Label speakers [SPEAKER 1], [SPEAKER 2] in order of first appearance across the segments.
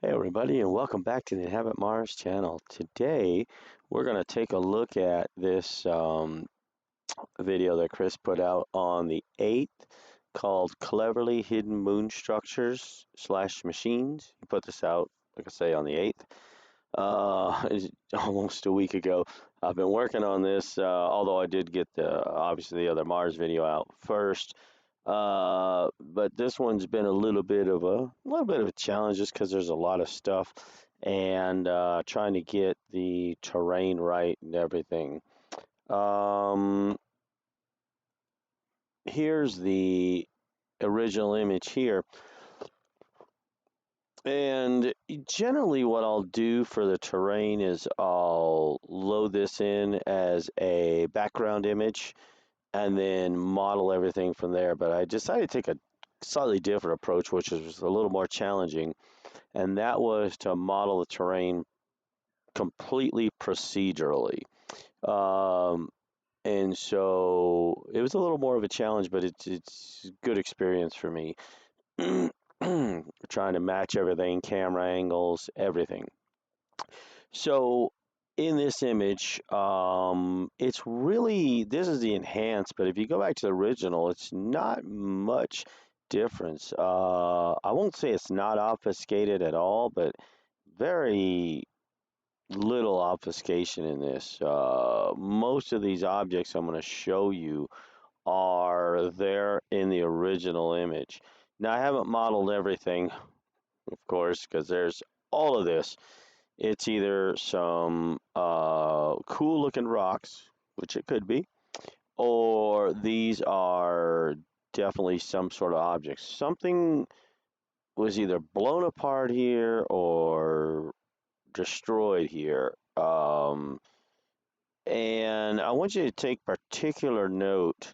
[SPEAKER 1] Hey everybody, and welcome back to the Inhabitmars channel. Today we're going to take a look at this video that Chris put out on the 8th called Cleverly Hidden Moon Structures / Machines. He put this out, like I say, on the 8th. It's almost a week ago. I've been working on this, although I did get obviously the other Mars video out first. But this one's been a little bit of a challenge just because there's a lot of stuff and trying to get the terrain right and everything. Here's the original image here. And generally what I'll do for the terrain is I'll load this in as a background image and then model everything from there. But I decided to take a slightly different approach, which was a little more challenging, and that was to model the terrain completely procedurally. And so it was a little more of a challenge, but it's a good experience for me. Trying to match everything, camera angles, everything. So in this image, it's really, this is the enhanced, but if you go back to the original, it's not much difference. I won't say it's not obfuscated at all, but very little obfuscation in this. Most of these objects I'm going to show you are there in the original image. Now, I haven't modeled everything, of course, because there's all of this. It's either some cool looking rocks, which it could be, or these are definitely some sort of objects. Something was either blown apart here or destroyed here. And I want you to take particular note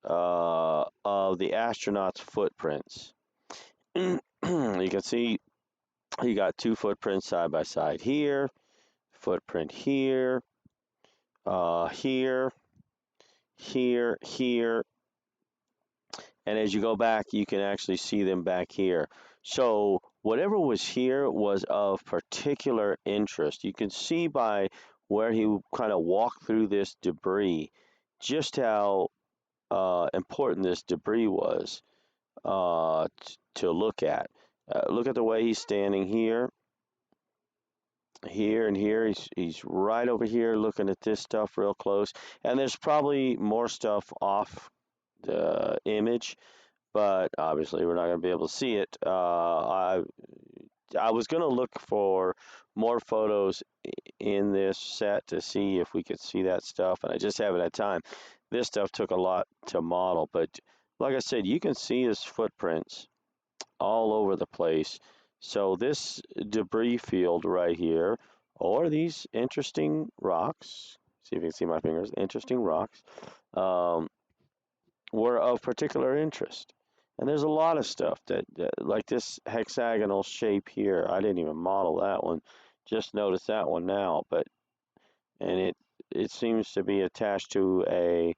[SPEAKER 1] of the astronauts' footprints. You can see you got two footprints side by side here, footprint here, here, here, and as you go back, you can actually see them back here. So whatever was here was of particular interest. You can see by where he kind of walked through this debris just how important this debris was to look at. Look at the way he's standing here, here, and here. He's right over here looking at this stuff real close. And there's probably more stuff off the image, but obviously we're not going to be able to see it. I was going to look for more photos in this set to see if we could see that stuff, and I just haven't had time. This stuff took a lot to model, but like I said, you can see his footprints all over the place. So this debris field right here, or these interesting rocks, see if you can see my fingers, interesting rocks, were of particular interest. And there's a lot of stuff that like this hexagonal shape here. I didn't even model that one. Just noticed that one now, and it seems to be attached to a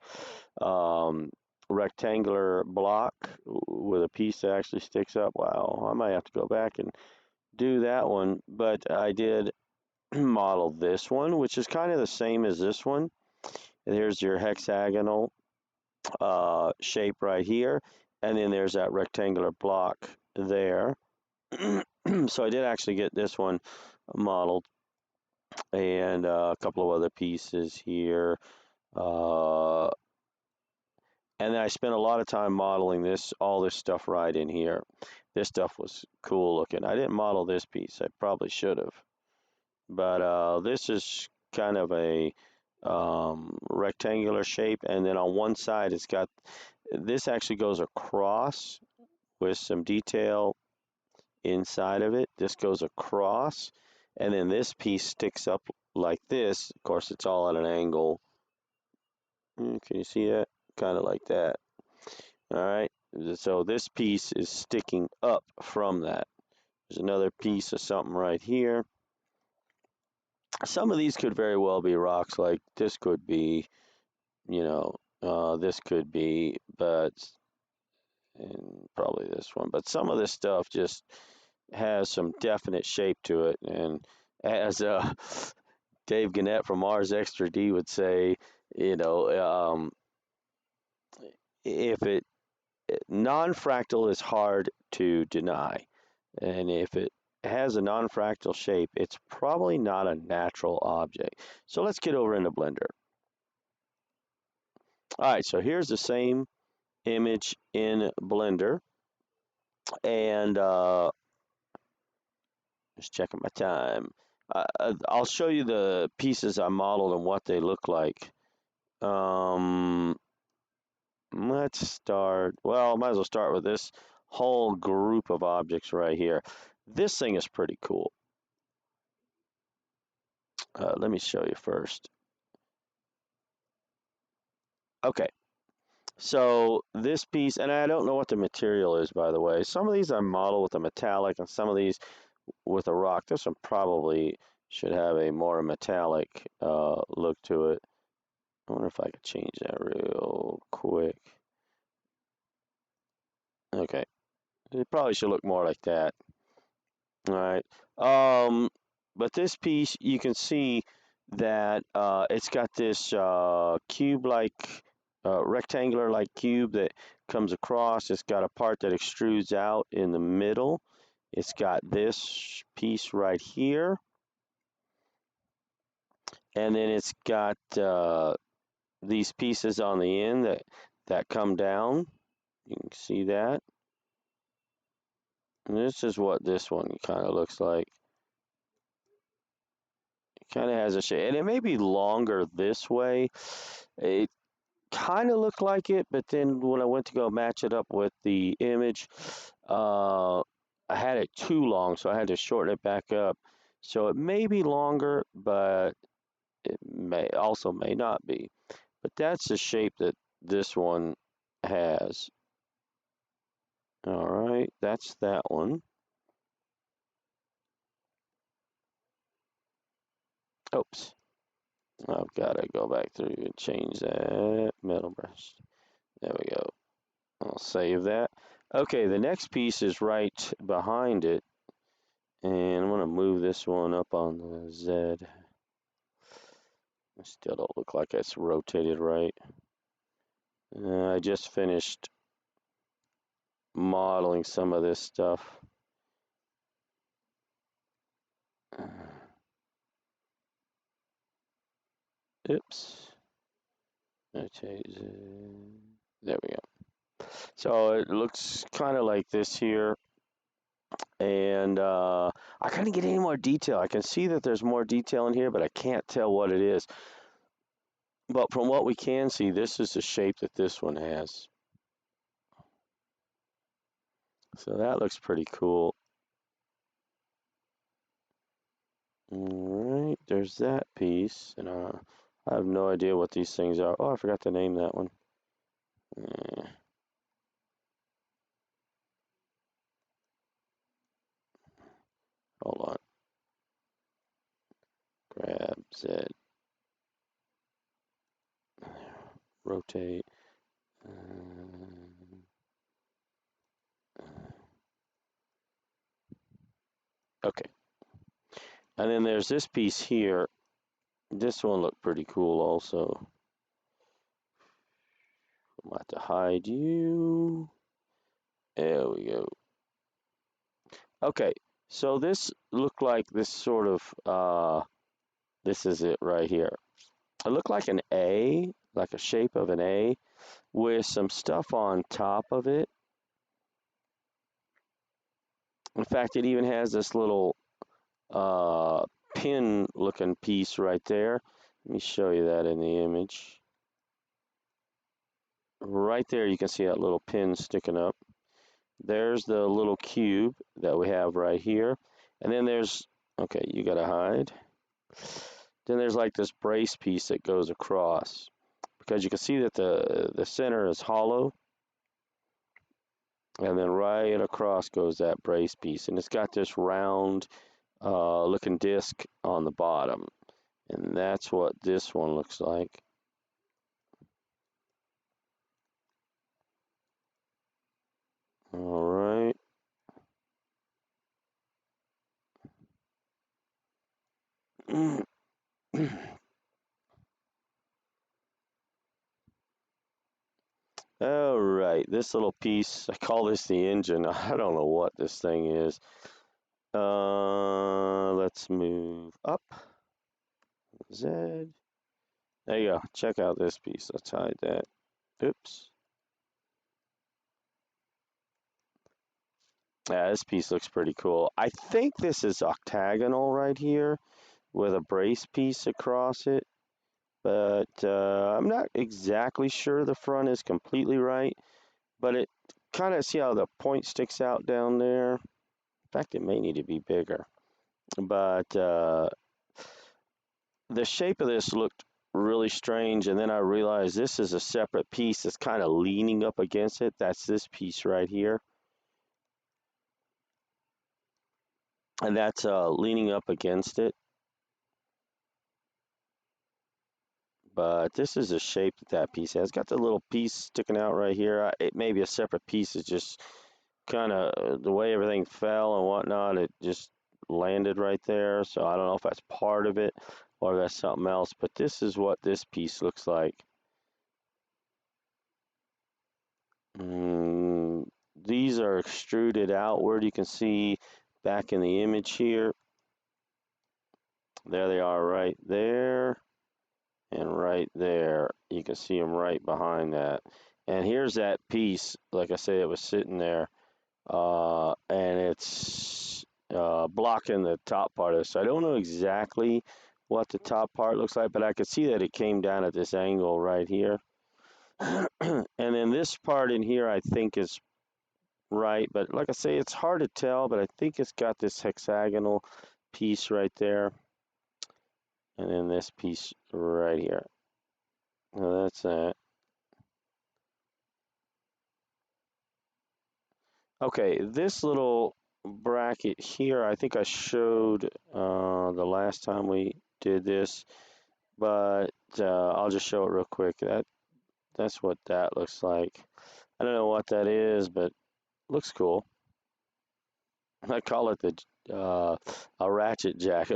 [SPEAKER 1] rectangular block with a piece that actually sticks up. Wow, I might have to go back and do that one, but I did model this one, which is kind of the same as this one. And here's your hexagonal shape right here, and then there's that rectangular block there. So I did actually get this one modeled, and a couple of other pieces here. And then I spent a lot of time modeling all this stuff right in here. This stuff was cool looking. I didn't model this piece. I probably should have. But this is kind of a rectangular shape, and then on one side it's got, this actually goes across with some detail inside of it. This goes across, and then this piece sticks up like this. Of course, it's all at an angle. Can you see that? Kind of like that. All right. So this piece is sticking up from that. There's another piece of something right here. Some of these could very well be rocks, like this could be, this could be, and probably this one. But some of this stuff just has some definite shape to it. And as Dave Gannett from Mars Extra D would say, you know, if it non-fractal is hard to deny, and if it has a non-fractal shape, it's probably not a natural object. So let's get over into Blender. All right, so here's the same image in Blender, and just checking my time. I'll show you the pieces I modeled and what they look like. Let's start. Well, might as well start with this whole group of objects right here. This thing is pretty cool. Let me show you first. Okay, so this piece, and I don't know what the material is, by the way. Some of these I model with a metallic, and some of these with a rock. This one probably should have a more metallic look to it. I wonder if I could change that real quick. Okay, it probably should look more like that. All right. But this piece, you can see that it's got this cube-like, rectangular-like cube that comes across. It's got a part that extrudes out in the middle. It's got this piece right here. And then it's got these pieces on the end that come down. You can see that. And this is what this one kind of looks like. It kind of has a shape, and it may be longer this way. It kind of looked like it, but then when I went to go match it up with the image, I had it too long, so I had to shorten it back up. So it may be longer, but it may not be. But that's the shape that this one has. All right, that's that one. Oops. I've got to go back through and change that metal brush. There we go. I'll save that. Okay, the next piece is right behind it. And I'm going to move this one up on the Z. I still don't look like it's rotated right. I just finished modeling some of this stuff. Oops. Rotate Z. There we go. So it looks kind of like this here. And I couldn't get any more detail. I can see that there's more detail in here, but I can't tell what it is. But from what we can see, this is the shape that this one has. So that looks pretty cool. All right, there's that piece. And I have no idea what these things are. Oh, I forgot to name that one. Hold on. Grab Z. Rotate. Okay. And then there's this piece here. This one looked pretty cool also. I'm going to have to hide you. There we go. Okay, so this looked like this sort of, this is it right here. It looked like an A, like a shape of an A, with some stuff on top of it. In fact, it even has this little pin-looking piece right there. Let me show you that in the image. Right there, you can see that little pin sticking up. There's the little cube that we have right here. And then there's, okay, you gotta hide. Then there's like this brace piece that goes across. Because you can see that the center is hollow. And then right across goes that brace piece. And it's got this round looking disc on the bottom. And that's what this one looks like. All right. All right, this little piece, I call this the engine. I don't know what this thing is. Let's move up. Z. There you go. Check out this piece. Let's hide that. Oops. Yeah, this piece looks pretty cool. I think this is octagonal right here with a brace piece across it, but I'm not exactly sure the front is completely right, but it kind of, see how the point sticks out down there? In fact, it may need to be bigger, but the shape of this looked really strange, and then I realized this is a separate piece that's kind of leaning up against it. That's this piece right here, and that's leaning up against it. But this is the shape that that piece has. It's got the little piece sticking out right here. It may be a separate piece. It's just kind of the way everything fell and whatnot. It just landed right there. So I don't know if that's part of it or that's something else. But this is what this piece looks like. These are extruded outward. You can see back in the image here. There they are right there and right there. You can see them right behind that. And here's that piece, like I said, it was sitting there, and it's blocking the top part of it. So I don't know exactly what the top part looks like, but I could see that it came down at this angle right here. And then this part in here I think is right, but like I say, it's hard to tell, but I think it's got this hexagonal piece right there, and then this piece right here. Now that's that. Okay, this little bracket here, I think I showed the last time we did this, but I'll just show it real quick. That's what that looks like. I don't know what that is, but looks cool. I call it a ratchet jack.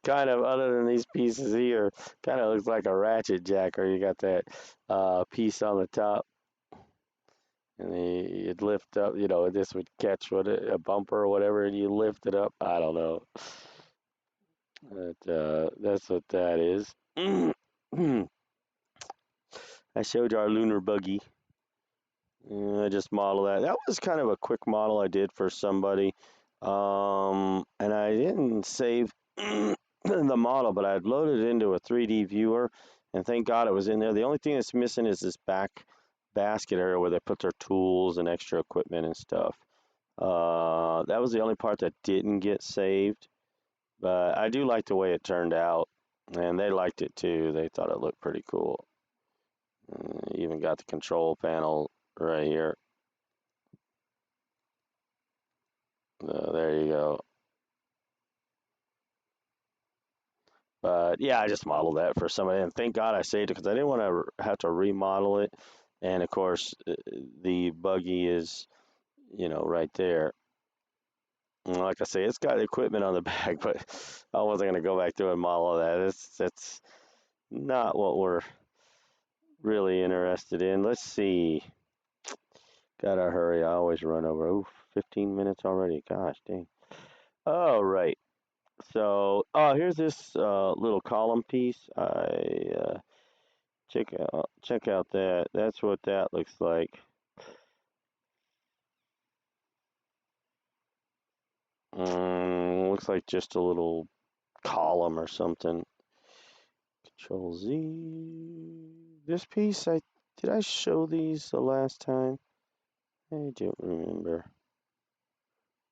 [SPEAKER 1] Kind of, other than these pieces here, kind of looks like a ratchet jack, or you got that piece on the top, and you'd lift up, this would catch a bumper or whatever, and you lift it up. I don't know, but that's what that is. I showed you our lunar buggy. I just modeled that. That was kind of a quick model I did for somebody, and I didn't save the model, but I'd loaded it into a 3D viewer, and thank God it was in there. The only thing that's missing is this back basket area where they put their tools and extra equipment and stuff. That was the only part that didn't get saved, but I do like the way it turned out, and they liked it too. They thought it looked pretty cool. Even got the control panel right here. There you go. But yeah, I just modeled that for somebody, and thank God I saved it because I didn't want to have to remodel it. And of course, the buggy is, right there. And like I say, it's got equipment on the back, but I wasn't going to go back through and model that. That's not what we're really interested in. Let's see. Gotta hurry. I always run over. Ooh, 15 minutes already. Gosh, dang. All right. So, here's this little column piece. Check out that. That's what that looks like. Looks like just a little column or something. Control Z. This piece, did I show these the last time? I don't remember.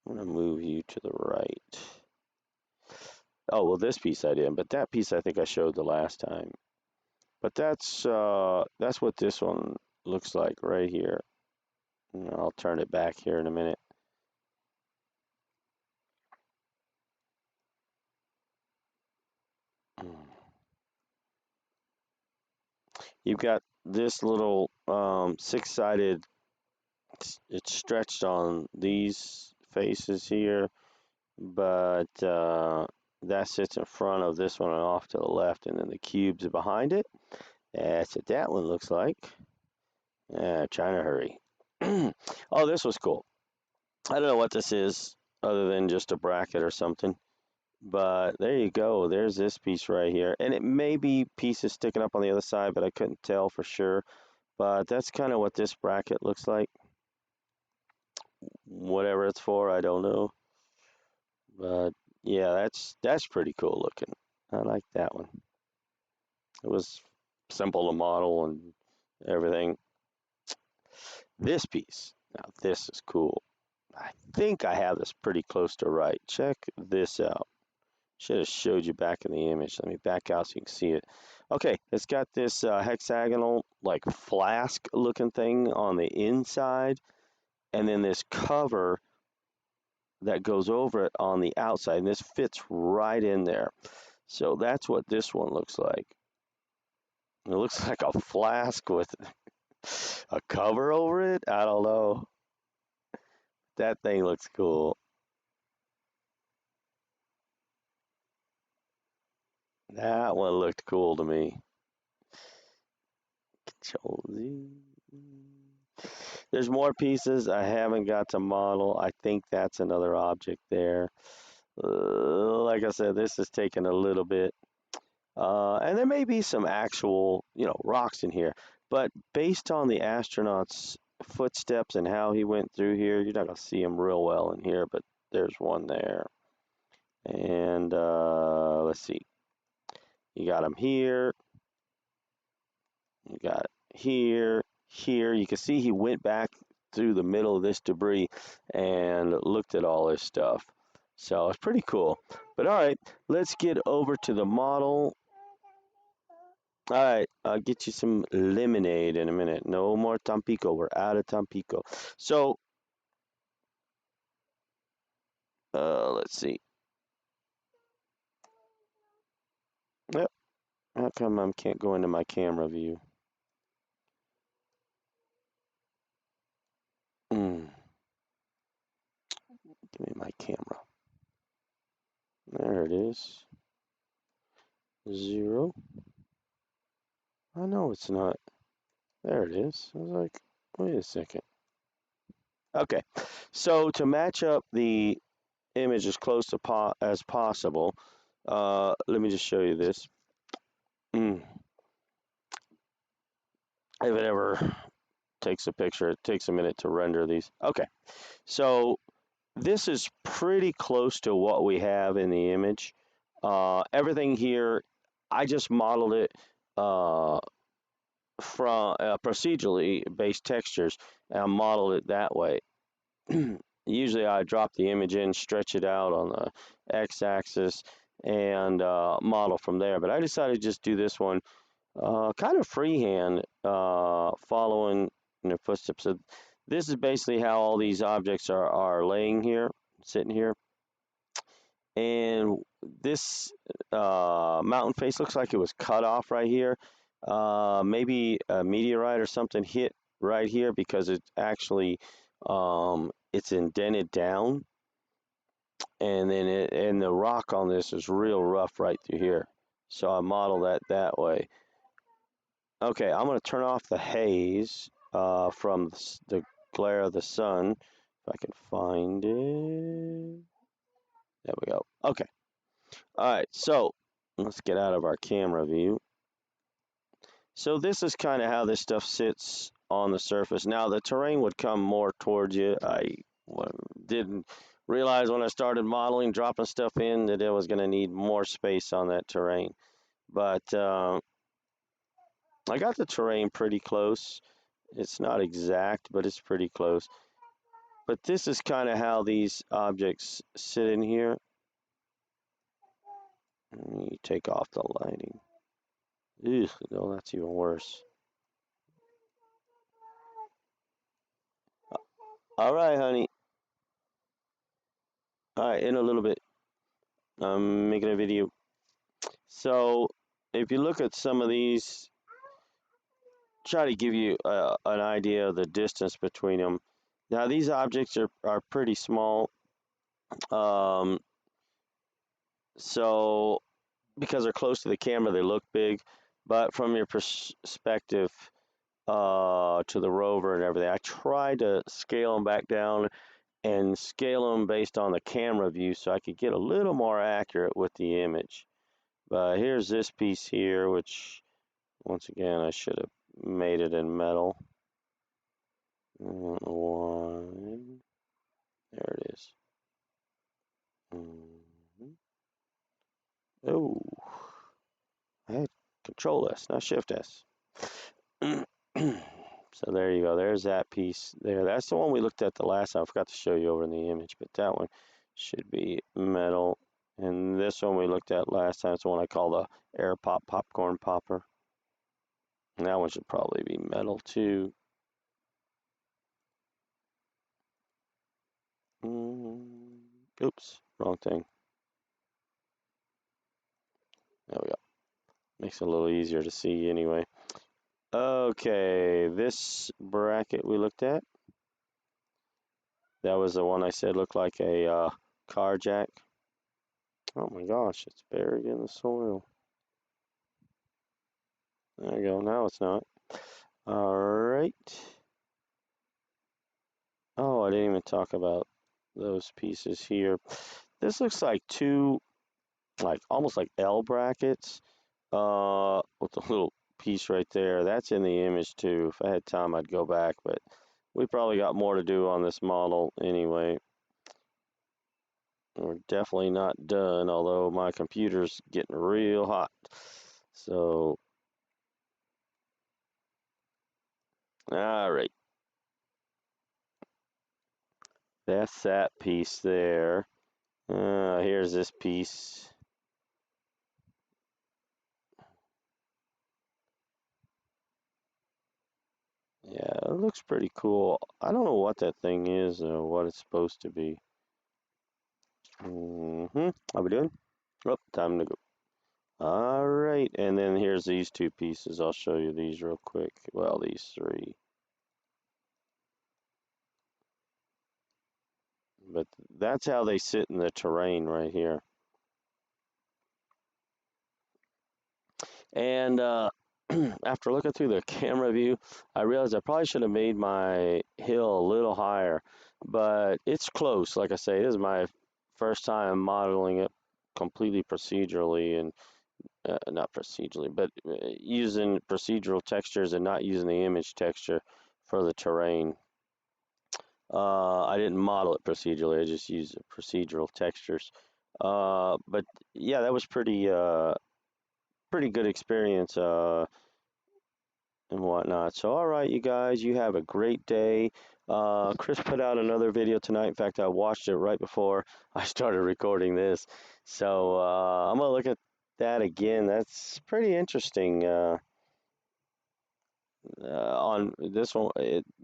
[SPEAKER 1] I'm gonna move you to the right. Oh, well, this piece I didn't, but that piece I think I showed the last time. But that's what this one looks like right here. And I'll turn it back here in a minute. You've got this little six-sided, it's stretched on these faces here, but that sits in front of this one and off to the left, and then the cubes are behind it. That's what that one looks like. Trying to hurry. Oh, this was cool. I don't know what this is other than just a bracket or something. But there you go. There's this piece right here. And it may be pieces sticking up on the other side, but I couldn't tell for sure. But that's kind of what this bracket looks like. Whatever it's for, I don't know. But yeah, that's pretty cool looking. I like that one. It was simple to model and everything. This piece. Now this is cool. I think I have this pretty close to right. Check this out. Should have showed you back in the image. Let me back out so you can see it. Okay, it's got this hexagonal, like flask looking thing on the inside, and then this cover that goes over it on the outside, and this fits right in there. So that's what this one looks like. It looks like a flask with a cover over it. I don't know. That thing looks cool. That one looked cool to me. Control Z. There's more pieces I haven't got to model. I think that's another object there. Like I said, this is taking a little bit. And there may be some actual, rocks in here. But based on the astronaut's footsteps and how he went through here, you're not going to see him real well in here, but there's one there. And let's see. You got him here. You got it here, here. You can see he went back through the middle of this debris and looked at all this stuff. So it's pretty cool. But all right, let's get over to the model. All right, I'll get you some lemonade in a minute. No more Tampico. We're out of Tampico. So let's see. Yep. How come I can't go into my camera view? Give me my camera. There it is. 0. I know it's not. There it is. I was like, wait a second. Okay, so to match up the image as close to as possible, let me just show you this. If it ever takes a picture, it takes a minute to render these. Okay, so this is pretty close to what we have in the image. Everything here, I just modeled it from procedurally based textures, and I modeled it that way. Usually I drop the image in, stretch it out on the x-axis, and model from there. But I decided to just do this one kind of freehand, following in the footsteps. So this is basically how all these objects are laying here, sitting here. And this mountain face looks like it was cut off right here. Maybe a meteorite or something hit right here because it actually it's indented down, and then and the rock on this is real rough right through here. So I model that way. Okay, I'm going to turn off the haze from the glare of the sun. If I can find it. There we go. Okay. All right, so let's get out of our camera view. So this is kind of how this stuff sits on the surface. Now the terrain would come more towards you. I didn't realize when I started modeling, dropping stuff in, that it was going to need more space on that terrain. But I got the terrain pretty close. It's not exact, but it's pretty close. But this is kind of how these objects sit in here. Let me take off the lighting. Ugh, no, that's even worse. All right, honey. All right, in a little bit. I'm making a video. So, if you look at some of these, try to give you an idea of the distance between them. Now, these objects are pretty small. So because they're close to the camera, they look big, but from your perspective to the rover and everything, I tried to scale them back down and scale them based on the camera view so I could get a little more accurate with the image. But here's this piece here, which once again I should have made it in metal. One, there it is. Oh, I had Control S, not Shift S. So there you go. There's that piece there. That's the one we looked at the last time. I forgot to show you over in the image, but that one should be metal. And this one we looked at last time is the one I call the air pop popcorn popper. And that one should probably be metal too. Oops, wrong thing. There we go. Makes it a little easier to see anyway. Okay, this bracket we looked at, that was the one I said looked like a car jack. Oh my gosh, it's buried in the soil. There you go, now it's not. All right. Oh, I didn't even talk about those pieces here. This looks like two, like almost like L brackets, with a little piece right there. That's in the image too. If I had time, I'd go back, but we probably got more to do on this model anyway. We're definitely not done, although my computer's getting real hot. So, all right. That's that piece there. Here's this piece. Yeah, it looks pretty cool. I don't know what that thing is or what it's supposed to be. How we doing? Oh, time to go. All right, and then here's these two pieces. I'll show you these real quick. Well, these three. But that's how they sit in the terrain right here. And after looking through the camera view, I realized I probably should have made my hill a little higher, but it's close. Like I say, this is my first time modeling it completely procedurally and not procedurally, but using procedural textures and not using the image texture for the terrain. I didn't model it procedurally. I just used procedural textures. But yeah, that was pretty good experience and whatnot. So, all right, you guys, you have a great day. Chris put out another video tonight. In fact, I watched it right before I started recording this. So I'm gonna look at that again. That's pretty interesting. On this one,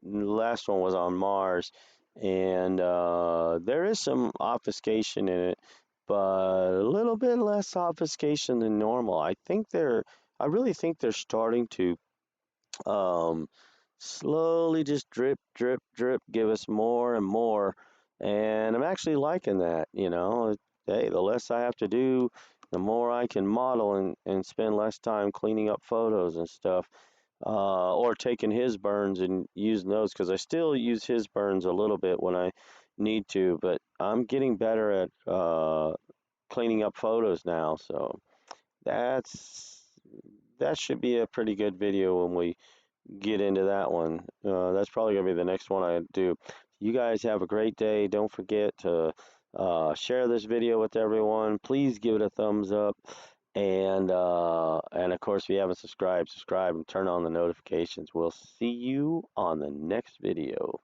[SPEAKER 1] last one was on Mars, and there is some obfuscation in it, but a little bit less obfuscation than normal. I really think they're starting to um, slowly just drip, drip, drip, give us more and more, and I'm actually liking that. Hey, the less I have to do, the more I can model and spend less time cleaning up photos and stuff or taking his burns and using those because I still use his burns a little bit when I need to, but I'm getting better at cleaning up photos now. So that's that should be a pretty good video when we get into that one. That's probably gonna be the next one I do. You guys have a great day. Don't forget to share this video with everyone. Please give it a thumbs up. And of course, if you haven't subscribed, subscribe and turn on the notifications. We'll see you on the next video.